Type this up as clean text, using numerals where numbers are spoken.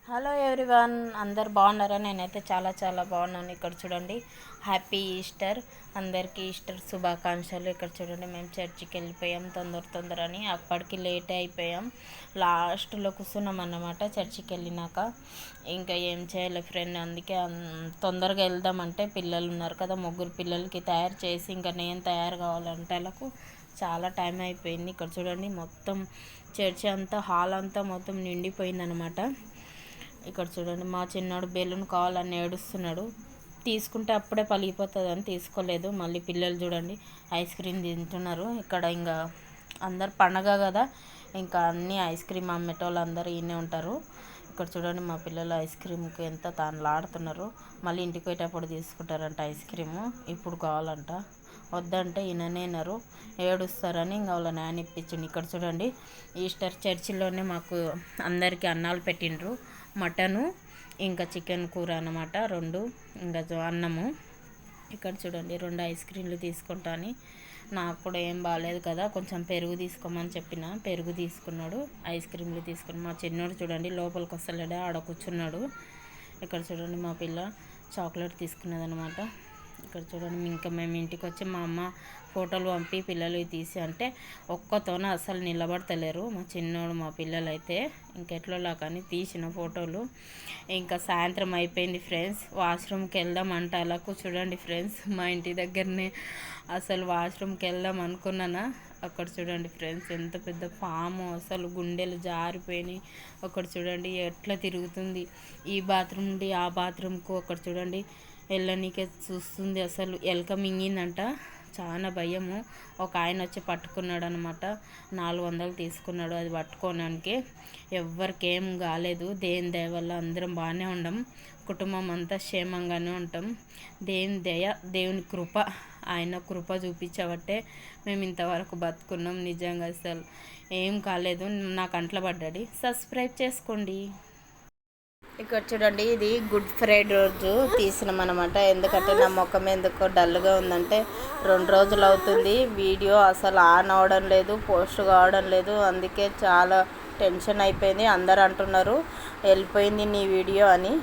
Hello everyone, అందరు బాగున్నారా? నేనైతే చాలా చాలా బాగున్నాను. ఇక్కడ చూడండి, హ్యాపీ ఈస్టర్, అందరికీ ఈస్టర్ శుభాకాంక్షలు. ఇక్కడ చూడండి, మేము చర్చికి వెళ్ళిపోయాం తొందరని. అప్పటికి లేట్ అయిపోయాం, లాస్ట్లో కూర్చున్నాం అన్నమాట. చర్చికి వెళ్ళినాక ఇంకా ఏం చేయాలి ఫ్రెండ్, అందుకే తొందరగా వెళ్దామంటే పిల్లలు ఉన్నారు కదా, ముగ్గురు పిల్లలకి తయారు చేసి ఇంకా నేను తయారు కావాలంటే వాళ్ళకు చాలా టైం అయిపోయింది. ఇక్కడ చూడండి, మొత్తం చర్చి అంతా, హాల్ అంతా మొత్తం నిండిపోయిందనమాట. ఇక్కడ చూడండి, మా చిన్నోడు బెలూన్ కావాలని ఏడుస్తున్నాడు. తీసుకుంటే అప్పుడే పలిగిపోతుందని తీసుకోలేదు. మళ్ళీ పిల్లలు చూడండి ఐస్ క్రీమ్ తింటున్నారు. ఇక్కడ ఇంకా అందరు పండగ కదా, ఇంకా అన్నీ ఐస్ క్రీమ్ అమ్మేటోళ్ళు అందరూ ఈయనే ఉంటారు. ఇక్కడ చూడండి, మా పిల్లలు ఐస్ క్రీమ్కి ఎంత తానులాడుతున్నారు. మళ్ళీ ఇంటికి పోయేటప్పుడు తీసుకుంటారంట ఐస్ క్రీము. ఇప్పుడు కావాలంట, వద్దంటే ఈయననేనారు, ఏడుస్తారని ఇంకా వాళ్ళ నాన్న ఇప్పించిండు. ఇక్కడ చూడండి, ఈస్టర్ చర్చిలోనే మాకు అందరికీ అన్నాలు పెట్టిండ్రు. మటను ఇంకా చికెన్ కూర అన్నమాట, రెండు, ఇంకా అన్నము. ఇక్కడ చూడండి, 2 ఐస్ క్రీమ్లు తీసుకుంటాను. నాకు కూడా ఏం బాగాలేదు కదా, కొంచెం పెరుగు తీసుకోమని చెప్పిన, పెరుగు తీసుకున్నాడు. ఐస్ క్రీమ్లు తీసుకుని మా చిన్నోడు చూడండి లోపలికి వస్తలేడా, ఆడ కూర్చున్నాడు. ఇక్కడ చూడండి, మా పిల్ల చాక్లెట్ తీసుకున్నదనమాట. ఇక్కడ చూడండి, ఇంకా మేము ఇంటికి వచ్చి మా అమ్మ ఫోటోలు పంపి పిల్లలు తీసి అంటే ఒక్కతోనే అసలు నిలబడతలేరు మా చిన్నోడు మా పిల్లలు అయితే. ఇంకెట్లా కానీ తీసిన ఫోటోలు. ఇంకా సాయంత్రం అయిపోయింది ఫ్రెండ్స్, వాష్రూమ్కి వెళ్దాం అంటే అలాకు చూడండి ఫ్రెండ్స్, మా ఇంటి దగ్గరనే అసలు వాష్రూమ్కి వెళ్దాం అనుకున్నానా. అక్కడ చూడండి ఫ్రెండ్స్, ఎంత పెద్ద పాము, అసలు గుండెలు జారిపోయినాయి. అక్కడ చూడండి ఎట్లా తిరుగుతుంది, ఈ బాత్రూమ్ నుండి ఆ బాత్రూమ్కు. అక్కడ చూడండి వెళ్ళనీకే చూస్తుంది, అసలు ఎలక మింగిందంట. చాలా భయము. ఒక ఆయన వచ్చి పట్టుకున్నాడు అనమాట, 400 తీసుకున్నాడు అది పట్టుకోవడానికి. ఎవ్వరికి ఏం కాలేదు, దేవుని దయ వల్ల అందరం బాగానే ఉండం, కుటుంబం అంతా క్షేమంగానే ఉంటాం. దేవుని దయ, దేవుని కృప, ఆయన కృప చూపించబట్టే మేము ఇంతవరకు బతుకున్నాం. నిజంగా అసలు ఏం కాలేదు. నా కంట్లో పడ్డాడు. సబ్స్క్రైబ్ చేసుకోండి. ఇక్కడ చూడండి, ఇది గుడ్ ఫ్రైడే రోజు తీసినాం అనమాట. ఎందుకంటే నా ముఖం ఎందుకో డల్గా ఉందంటే 2 రోజులు అవుతుంది వీడియో అసలు ఆన్ అవ్వడం లేదు, పోస్ట్ కావడం లేదు. అందుకే చాలా టెన్షన్ అయిపోయింది. అందరు అంటున్నారు వెళ్ళిపోయింది నీ వీడియో అని.